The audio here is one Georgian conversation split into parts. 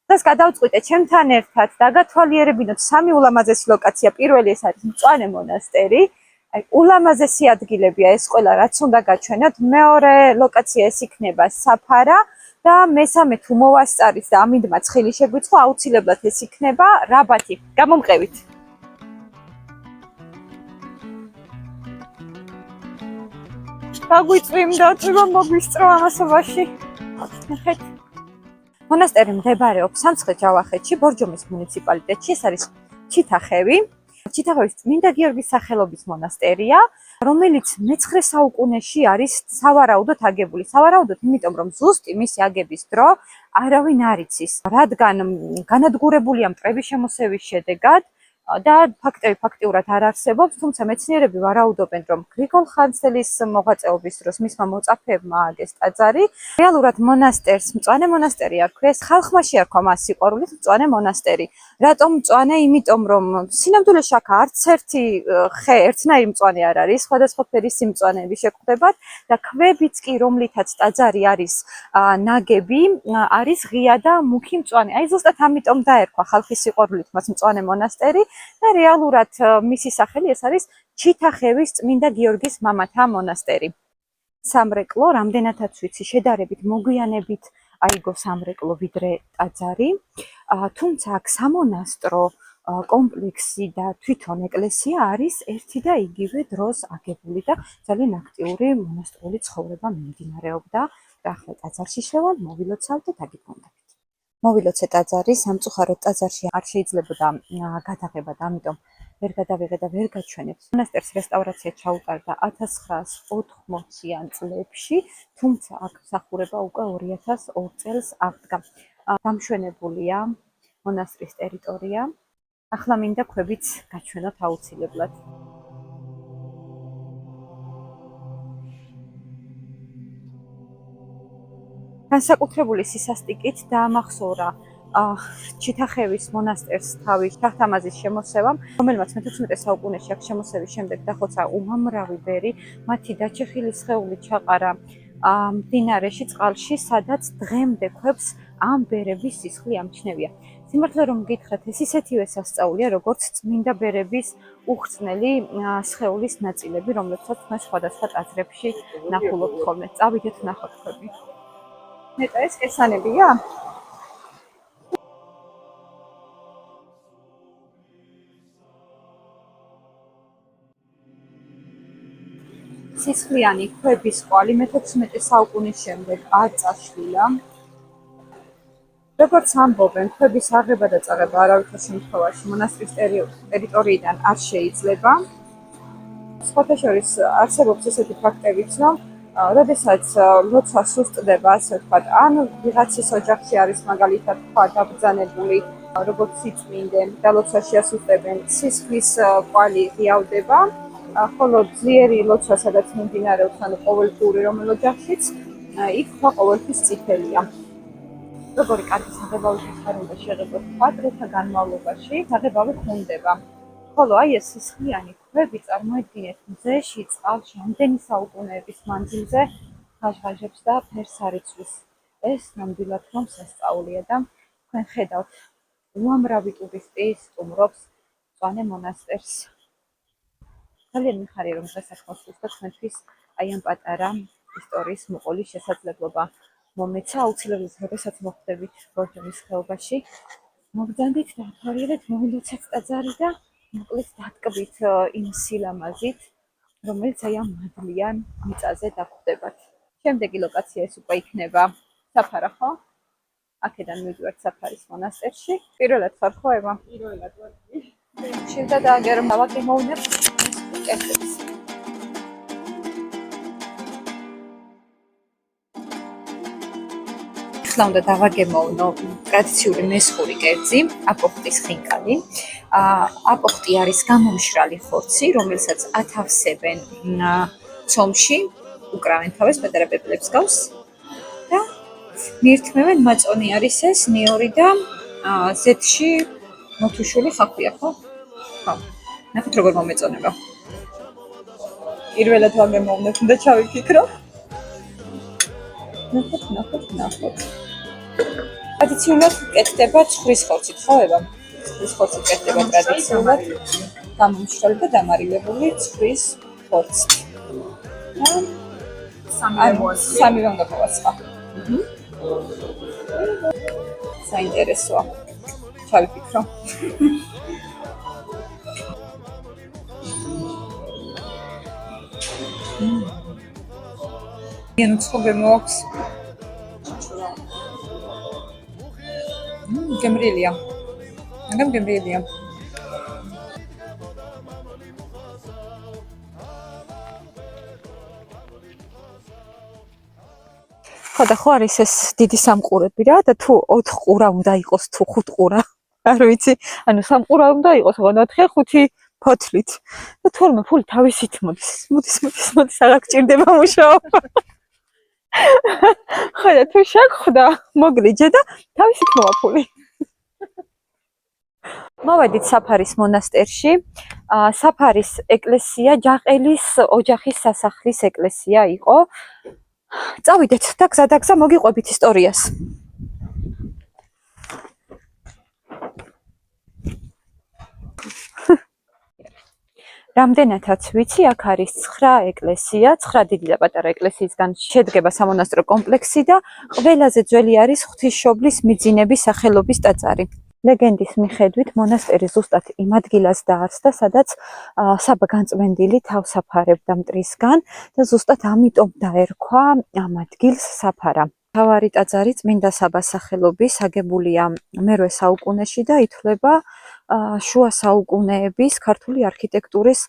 დღეს გადავწყვიტე ჩემთან ერთად დაგათვალიერებინოთ სამი ულამაზესი ლოკაცია. პირველი ეს არის მწვანე მონასტერი. ულამაზესი ადგილებია ეს ყველა, რაც უნდა გაჩვენოთ. მეორე ლოკაცია ეს იქნება საფარა და მესამე თუ მოვასწარით და ამინდმა ცხილი შეგვიწყო, აუცილებლად ეს იქნება რაბათი. გამომყევით. გაგვიწვიმდათ, რომ მოგვისწრო ამასობაში. ნახეთ. მონასტერი მდებარეობს სამცხე-ჯავახეთში, ბორჯომის მუნიციპალიტეტში. ეს არის ჩიტახევი. ჩიტახევის წმინდა გიორგის სახელობის მონასტერია, რომელიც მე-9 საუკუნეში არის სავარაუდოდ აგებული. სავარაუდოდ, იმიტომ რომ ზუსტი მისი აგების დრო არავინ არ იცის, რადგან განადგურებულია მტრების შემოსევის შედეგად და ფაქტები ფაქტიურად არ არსებობს, თუმცა მეცნიერები ვარაუდობენ, რომ გრიგოლ ხანძთელის მოღვაწეობის დროს მისმა მოწაფეებმა ააგეს ტაძარი. რეალურად მონასტერს მწვანე მონასტერი არქვეს, ხალხმა შეარქვა მას სიყვარულით მწვანე მონასტერი. რატომ მწვანე? იმიტომ რომ სინამდვილეში აქ არც ერთი ხე ერთნაირი მწვანე არ არის, სხვადასხვა ფერის სიმწვანეები შეგხვდებათ და ქვებიც კი, რომლითაც ტაძარი არის ნაგები, არის ღია და მუქი მწვანე. აი ზუსტად ამიტომ დაერქვა ხალხის სიყვარულით მას მწვანე მონასტერი და რეალურად მისი სახელი ეს არის ჩიტახევის წმინდა გიორგის მამათა მონასტერი. სამრეკლო, რამდენადაც ვიცი, შედარებით მოგვიანებით აიგო სამრეკლო ვიდრე ტაძარი, თუმცა აქ სამონასტრო კომპლექსი და თვითონ ეკლესია არის ერთი და იგივე დროს აგებული და ძალიან აქტიური მონასტრული ცხოვრება მიმდინარეობდა. და ახლა ტაძარში შევალ, მოვილოცავ და დაგიბრუნდებით. მოვილოცე ტაძარი, სამწუხაროდ ტაძარში არ შეიძლებოდა გადაღება და ამიტომ ვერ გადავიღე და ვერ გაჩვენებთ. მონასტერს რესტავრაცია ჩაუტარდა 1980-იან წლებში, თუმცა აქ მსახურება უკვე 2002 წელს აღდგა. დამშვენებულია მონასტრის ტერიტორია. ახლა მინდა ქვებიც გაჩვენოთ აუცილებლად. განსაკუთრებული სისასტიკით დაამახსოვრა ჩიტახევის მონასტერს თავის შაჰთამაზის შემოსევამ, რომელმაც მე-16 საუკუნეში აქ შემოსევის შემდეგ დახოცა უამრავი ბერი, მათი დაჩეხილი სხეული ჩაყარა მდინარეში, წყალში, სადაც დღემდე ქვებს ამ ბერების სისხლი ამჩნევია. სიმართლე რომ გითხრათ, ეს ისეთივე სასწაულია, როგორც წმინდა ბერების უხრწნელი სხეულის ნაწილები, რომლებსაც თქვენ სხვადასხვა ტაძრებში ნახულობთ ხოლმე. წავიდეთ ვნახოთ ქვები. ნეტა ეს ხესანებია? სისხლიანი ქვების კვალი მე-16 საუკუნის შემდეგ არ წაშლილა. როგორც ამბობენ, ქვების აღება და წაღება არავითარ შემთხვევაში მონასტრის ტერიტორიიდან არ შეიძლება. სხვათა შორის არსებობს ესეთი ფაქტებიც, რომ როდესაც ლოცვა სუსტდება, ასე ვთქვათ, ან ვიღაცის ოჯახში არის მაგალითად თქვა დაბრძანებული, როგორც სიწმინდე და ლოცვაში ასუსტებენ, სისხლის კვალი ღიავდება, ხოლო ძლიერი ლოცვა, სადაც მიმდინარეობს, ანუ ყოველდღიური რომელ ოჯახშიც, იქ ქვა ყოველთვის წითელია. როგორი კარგი საღებავის არ უნდა შეღებოთ თქვა, დღეთა განმავლობაში საღებავი ხუნდება. ხოლო აი ეს სისხლიანი ქვები წარმოედგინეთ მზეში, წყალში, ამდენი საუკუნეების მანძილზე ხაჟღაჟებს და ფერს არ იცვლის. ეს ნამდვილად რომ სასწაულია და თქვენ ხედავთ, უამრავი ტურისტი სტუმრობს მწვანე მონასტერს. ძალიან მიხარია, რომ დღეს აქ მოსვლის და თქვენთვის აი ამ პატარა ისტორიის მოყოლის შესაძლებლობა მომეცა. აუცილებლად, როდესაც მოხვდებით ბორჯომის ხეობაში, მოგძანდით და ათვალიერეთ, მოვილოცეთ ტაძარი და მოკლედ დატკბით იმ სილამაზით, რომელიც აი ამ მადლიან მიწაზე დაგვხვდებათ. შემდეგი ლოკაცია ეს უკვე იქნება საფარა, ხო? აქედან მივიდივართ საფარის მონასტერში. პირველად ხარ ხო ევა? პირველად ვარ. შევდა და აგერ დავაგემოვნებ კერძებს. ახლა უნდა დავაგემოვნო ტრადიციული მესხური კერძი, აპოხტის ხინკალი. აპოხტი არის გამომშრალი ხორცი, რომელსაც ათავსებენ ცომში, უკრავენ თავის პატარა პეპლებს გავს და მიირთმევენ. მაწონი არის ეს, ნიორი და ზეთში მოთუშული ხახვია, ხო? ხო. ნახეთ როგორ მომეწონება. პირველად ვაგემოვნებ, უნდა ჩავიფიქრო. ნახოთ. ტრადიციულად კეთდება ცხვრის ხორცით, ხო ება? ცხვრის ხორცით კეთდება ტრადიციულად. გამომშრალი და დამარილებული ცხვრის ხორცით. სამი უნდა povasqa. საინტერესოა. ჩავიფიქრო. Ienu ცხობე მოაქვს. გემრიელია. გემრიელია. ხოდა ხო არის ეს დიდი სამყურები რა და თუ 4 ყურა უნდა იყოს თუ 5 ყურა არ ვიცი ანუ 3 ყურა უნდა იყოს ხო 4-5 ფოთლით და თურმე ფული თავისით მოდის აღარ გჭირდება მუშაობა ხოდა თუ შეგხვდა მოგლიჯე და თავისით მოვა ფული მოვედით საფარის მონასტერში საფარის ეკლესია ჯაყელის ოჯახის სასახლის ეკლესია იყო წავიდეთ და გზადაგზა მოგიყვებით ისტორიას. რამდენადაც ვიცი, აქ არის 9 ეკლესია, 9 დიდი და პატარა ეკლესიისგან შედგება სამონასტრო კომპლექსი და ყველაზე ძველი არის ღვთისმშობლის მიძინების სახელობის ტაძარი. ლეგენდის მიხედვით მონასტერი ზუსტად იმ ადგილას დაარსდა, სადაც საბა განწმენდილი თავს აფარებდა მტრისგან და ზუსტად ამიტომ დაერქვა ამ ადგილს საფარა. მთავარი ტაძარი წმინდა საბას სახელობის აგებულია მე-8 საუკუნეში და ითვლება შუა საუკუნეების ქართული არქიტექტურის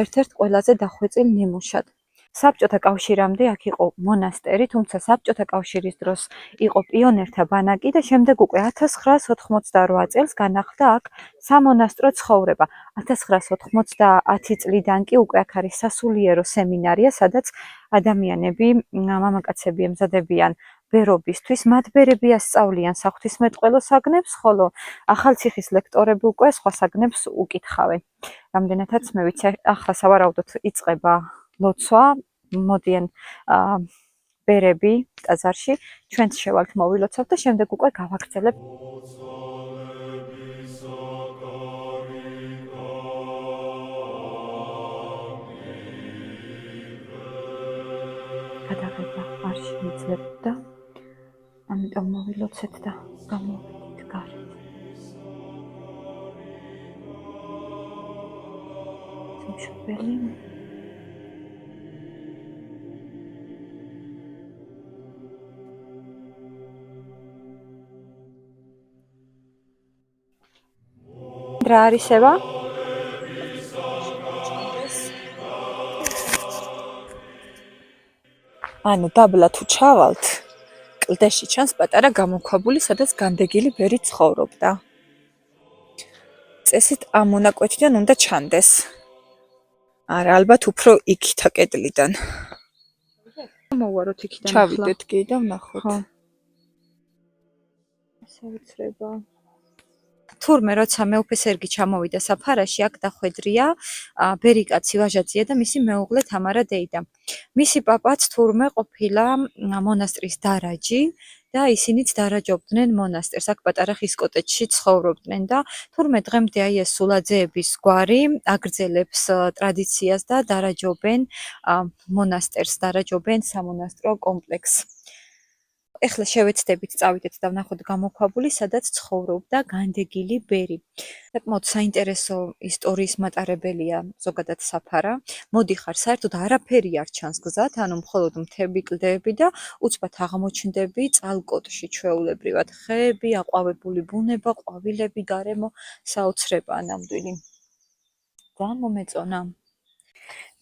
ერთ-ერთ ყველაზე დახვეწილ ნიმუშად. საბჭოთა კავშირამდე აქ იყო მონასტერი, თუმცა საბჭოთა კავშირის დროს იყო პიონერთა ბანაკი და შემდეგ უკვე 1988 წელს განახლდა აქ სამონასტრო ცხოვრება. 1990 წლიდან კი უკვე აქ არის სასულიერო სემინარია, სადაც ადამიანები, მამაკაცები ემზადებიან ბერობისთვის, მათ ბერები ასწავლიან საღვთისმეტყველო საგნებს, ხოლო ახალციხის ლექტორები უკვე სხვა საგნებს უკითხავენ. რამდენადაც მე ვიცი, ახლა სავარაუდოდ იწყება ლოცვა, მოდიან ბერები ტაძარში, ჩვენც შევალთ მოვილოცავთ და შემდეგ უკვე გავაგრძელებთ. გადაღება არ შეიძლებოდა, ამიტომ მოვილოცეთ და გამოვიდეთ გარეთ. მშობელი რა არის ევა? ანუ დაბლა თუ ჩავალთ, კლდეში ჩანს პატარა გამოქვაბული, სადაც განდეგილი ბერი ცხოვრობდა. წესით ამ მონაკვეთიდან უნდა ჩანდეს. არა, ალბათ უფრო იქითა კედლიდან. მოვაროთ იქიდან ახლა. ჩავიდეთ კი და ვნახოთ. ხო. საოცრება. თურმე როცა მეუფე სერგი ჩამოვიდა საფარაში, აქ დახვედრია ბერი კაცი ვაჟაძია და მისი მეუღლე თამარა დეიდა. მისი პაპაც თურმე ყოფილა მონასტრის დარაჯი და ისინიც დარაჯობდნენ მონასტერს. აქ პატარა ხის კოტეჯში ცხოვრობდნენ და თურმე დღემდე აი ეს სულაძეების გვარი აგრძელებს ტრადიციას და დარაჯობენ მონასტერს, დარაჯობენ სამონასტრო კომპლექსს. ეხლა შევეცდებით წავიდეთ და ვნახოთ გამოქვაბული, სადაც ცხოვრობდა განდეგილი ბერი. საკმაოდ საინტერესო ისტორიის მატარებელია ზოგადად საფარა. მოდიხარ, საერთოდ არაფერი არ ჩანს გზად, ანუ მხოლოდ მთები, კლდეები და უცბად აღმოჩნდები წყალკოტში ჩვეულებრივად ხეები, აყვავებული ბუნება, ყვავილები, გარემო საოცრებაა ნამდვილი. ძალიან მომეწონა.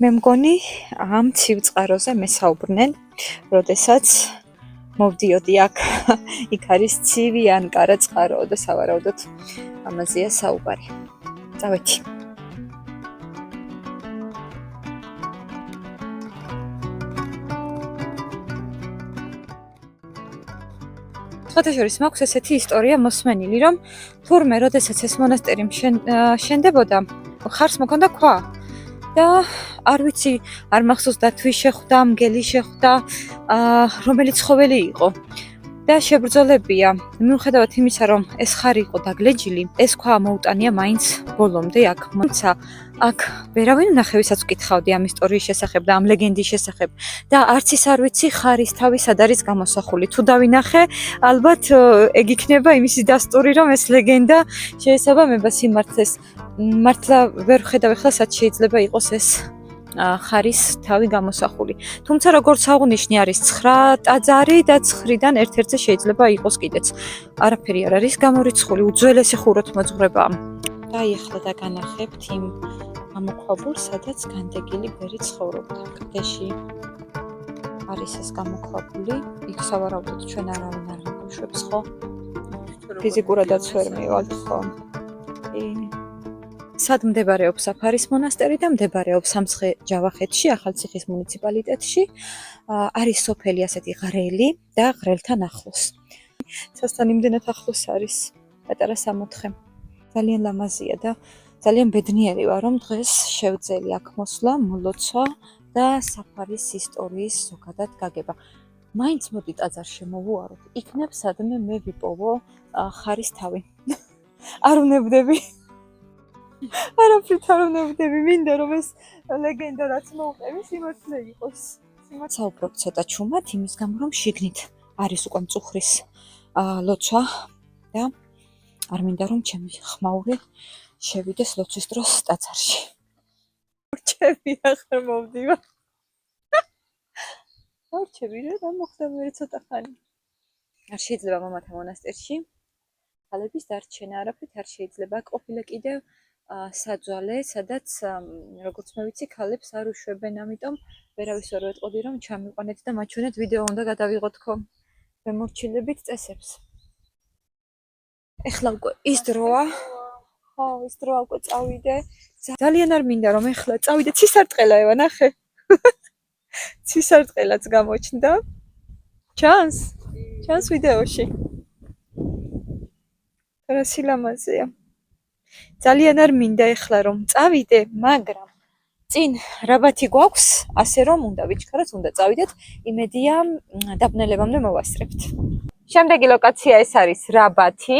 მე მგონი ამ ცივ წყაროზე მესაუბრნენ, როდესაც მოვდიოდი აქ, იქ არის ცივი ან კარა წყარო და სავარაუდოდ ამაზეა საუბარი. წავედი. სხვათაშორის მაქვს ესეთი ისტორია მოსმენილი, რომ თურმე როდესაც ეს მონასტერი შენდებოდა, ხარს მოქონდა ქვა. და არ ვიცი, არ მახსოვს და თვის შეხვდა, მგელი შეხვდა, რომელი ცხოველი იყო. და შებრძოლებია. მიუხედავად იმისა, რომ ეს ხარი იყო დაგლეჯილი, ეს ქვა მოუტანია მაინც ბოლომდე აქ. თუმცა აქ ვერავინ უნახე, ვისაც ვკითხავდი ამ ისტორიის შესახებ და ამ ლეგენდის შესახებ და არც ის არ ვიცი ხარის თავი სად არის გამოსახული. თუ დავინახე, ალბათ ეგ იქნება იმისი დასტური, რომ ეს ლეგენდა შეესაბამება სიმართლეს. მართლა ვერ ხედავ ახლა სად შეიძლება იყოს ეს ხარის თავი გამოსახული. თუმცა როგორც აღნიშნე არის 9 ტაძარი და 9-დან ერთ-ერთზე შეიძლება იყოს კიდეც. არაფერი არ არის გამორიცხული, უძველესი ხუროთმოძღვრებაა. და ეხლა დაგანახებთ იმ გამოქვაბულს, სადაც განდეგილი ბერი ცხოვრობდა. კლდეში არის ეს გამოქვაბული. იქ სავარაუდოდ ჩვენ არავინ არ გვიშვებს, ხო? ფიზიკურადაც ვერ მივალთ, ხო? სად მდებარეობს საფარის მონასტერი და მდებარეობს სამცხე-ჯავახეთში, ახალციხის მუნიციპალიტეტში. არის სოფელი ასეთი ღრელი და ღრელთან ახლოს. სასთან იმდენად ახლოს არის პატარა 64. ძალიან ლამაზია და ძალიან ბედნიერი ვარ, რომ დღეს შევძელი აქ მოსვლა, მოლოცვა და საფარის ისტორიის ზოგადად გაგება. მაინც მოდი ტაძარს შემოვუაროთ. იქნებ სადმე მე ვიპოვო ხარის თავი. არ უნებდები. არაფრით არ უნებდები, მინდა რომ ეს ლეგენდა რაც მოუყევი სიმართლე იყოს. საუბრობ ცოტა ჩუმად იმის გამო, რომ შიგნით არის უკვე მწუხრის ლოცვა და არ მინდა რომ ჩემი ხმაური შევიდეს ლოცვის დროს ტაძარში. ორჩები ახლა მოვდივარ. ორჩები რა მოხდა მე ცოტა ხანი. არ შეიძლება მომათა მონასტერში ხალების დარჩენა, არაფრით არ შეიძლება. ყოფილა კიდევ საძვალე, სადაც როგორც მე ვიცი, ქალებს არ უშვებენ, ამიტომ ვერავის ვერ ვეტყოდი, რომ ჩამიყვანეთ და მაჩვენეთ ვიდეო უნდა გადავიღოთ ხო. ვემორჩილებით წესებს. ეხლა უკვე ის დროა. ხო, ის დროა უკვე წავიდე. ძალიან არ მინდა რომ ეხლა წავიდე. ცისარტყელა ევა ნახე. ცისარტყელაც გამოჩნდა. ჩანს ვიდეოში. რა სილამაზეა. ძალიან არ მინდა ეხლა რომ წავიდე, მაგრამ წინ რაბათი გვაქვს, ასე რომ უნდა ვიჩქაროთ, უნდა წავიდეთ. იმედია დაბნელებამდე მოვასწრებთ. შემდეგი ლოკაცია ეს არის რაბათი.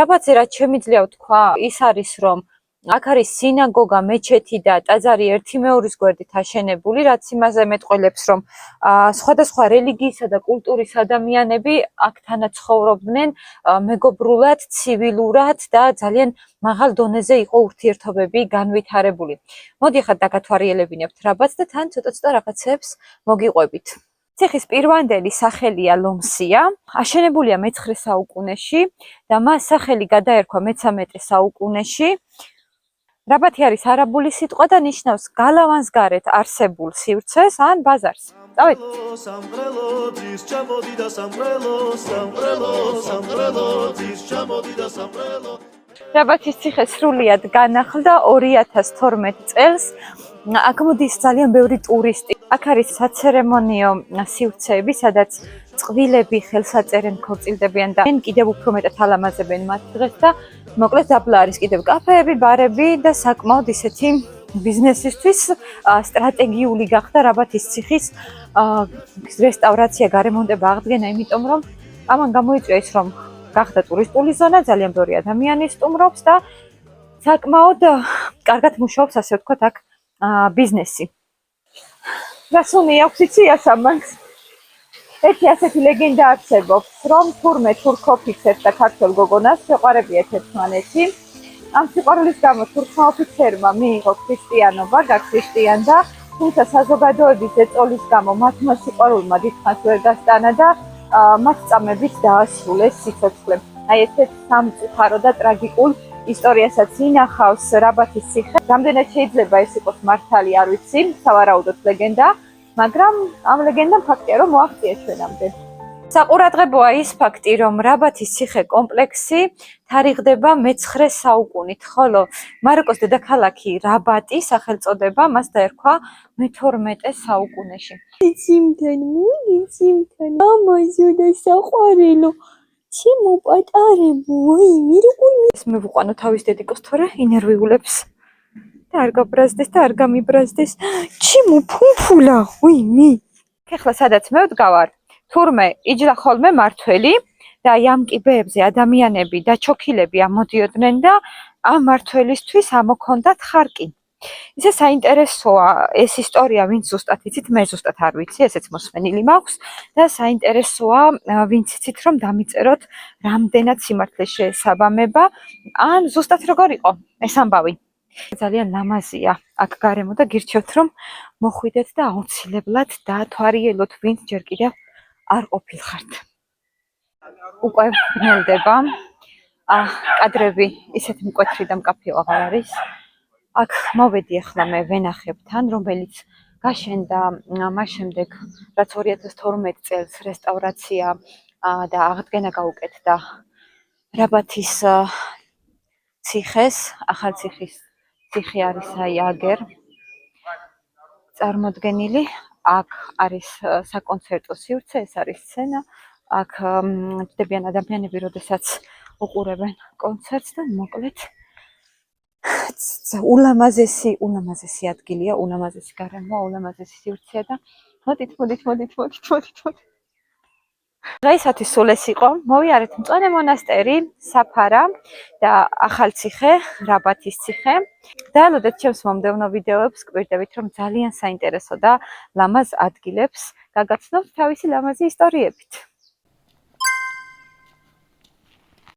რაბათზე რაც შემიძლია ვთქვა, ის არის რომ აქ არის სინაგოგა, მეჩეთი და ტაძარი ერთი მეორის გვერდით აშენებული, რაც იმაზე მეტყველებს, რომ სხვადასხვა რელიგიისა და კულტურის ადამიანები აქ თანაცხოვრობდნენ მეგობრულად, ცივილურად და ძალიან მაღალ დონეზე იყო ურთიერთობები განვითარებული. მოდი ახლა დაგათვალიერებინებთ რაბათს და თან ცოტა რაღაცებს მოგიყვებით. ციხის პირვანდელი სახელია ლომსია, აშენებულია მე-9 საუკუნეში და მას სახელი გადაერქვა მე-13 საუკუნეში. რაბათი არის არაბული სიტყვა და ნიშნავს გალავანს გარეთ არსებულ სივრცეს ან ბაზარს. წავედით. რაბათის ციხე სრულიად განახლდა 2012 წელს. აქ მოდის ძალიან ბევრი ტურისტი. აქ არის საცერემონიო სივრცეები, სადაც წყვილები ხელსაწერენ, ქორწილდებიან და კიდევ უფრო მეტად ალამაზებენ მათ დღეს და მოკლედ დაბლა არის კიდევ კაფეები, ბარები და საკმაოდ ისეთი ბიზნესისთვის სტრატეგიული გახდა რაბათის ციხის რესტავრაცია, გარემონტება, აღდგენა, იმიტომ რომ ამან გამოიწვია ის, რომ გახდა ტურისტული ზონა, ძალიან ბევრი ადამიანი სტუმრობს და საკმაოდ კარგად მუშაობს, ასე ვთქვათ, აქ ბიზნესი. რასუნი აქვს იცი ასამანს? ერთი ასეთი ლეგენდა არსებობს, რომ თურმე თურქ ოფიცერს და ქართველ გოგონას შეყვარებიათ ერთმანეთი. ამ სიყვარულის გამო თურქმა ოფიცერმა მიიღო ქრისტიანობა, გაქრისტიანდა, თუმცა საზოგადოების ზეწოლის გამო მათმა სიყვარულმა დიდხანს ვერ გასტანა და მათ წამებით დაასრულეს სიცოცხლე. აი ესეთ სამწუხარო და ტრაგიკულ ისტორიასაც ინახავს რაბათის ციხე. რამდენად შეიძლება ეს იყოს მართალი, არ ვიცი, სავარაუდოდ ლეგენდა, მაგრამ ამ ლეგენდამ ფაქტია რომ მოაღწია ჩვენამდე. საყურადღებოა ის ფაქტი, რომ რაბათის ციხე კომპლექსი თარიღდება მე-9 საუკუნით, ხოლო მაროკოს დედაქალაქი რაბატი სახელწოდება მას დაერქვა მე-12 საუკუნეში. იციმთან, ამაზო და საყვარელო, ჩემო პატარებო, ვაიმე როგორ ეს მე ვუყანო თავის დედიკოს თორე ინერვიულებს და არ გაბრაზდეს და არ გამიბრაზდეს. ჩემო ფუმფულა, ვაიმე. ეხლა სადაც მე ვდგავარ, თურმე იჯდა ხოლმე მართველი და ამ კიბეებზე ადამიანები და ჩოქილები ამოდიოდნენ და ამ მართველისთვის ამოქონდათ ხარკი. ისე საინტერესოა ეს ისტორია, ვინც ზუსტად იცით, მე ზუსტად არ ვიცი, ესეც მოსმენილი მაქვს და საინტერესოა, ვინც იცით, რომ დამიწეროთ რამდენად სიმართლეს შეესაბამება, ან ზუსტად როგორ იყო ეს ამბავი. ძალიან ლამაზია აქ გარემო და გირჩევთ, რომ მოხვიდეთ და აუცილებლად დაათვალიეროთ, ვინც ჯერ კიდევ არ ყოფილხართ. უკვე ბნელდება, კადრები ისეთ მკვეთრი და მკაფიო აღარ არის. აქ მოვედი ახლა მე ვენახებ თან, რომელიც გაშენდა მას შემდეგ, რაც 2012 წელს რესტავრაცია და აღდგენა გაუკეთდა რაბათის ციხეს, ახალციხის ციხე არის აი აგერ წარმოდგენილი. აქ არის საკონცერტო სივრცე, ეს არის სცენა. აქ ჯდებიან ადამიანები, როდესაც უყურებენ კონცერტს და მოკლედ ულამაზესი ადგილია, ულამაზესი გარემოა, ულამაზესი სივრცეა და მოდით. დღეისათვის სულ ეს იყო. მოვიარეთ მწვანე მონასტერი, საფარა და ახალციხე, რაბათის ციხე. დაელოდეთ ჩემს მომდევნო ვიდეოებს, გვირდებით, რომ ძალიან საინტერესო და ლამაზ ადგილებს გაგაცნობთ თავისი ლამაზი ისტორიებით.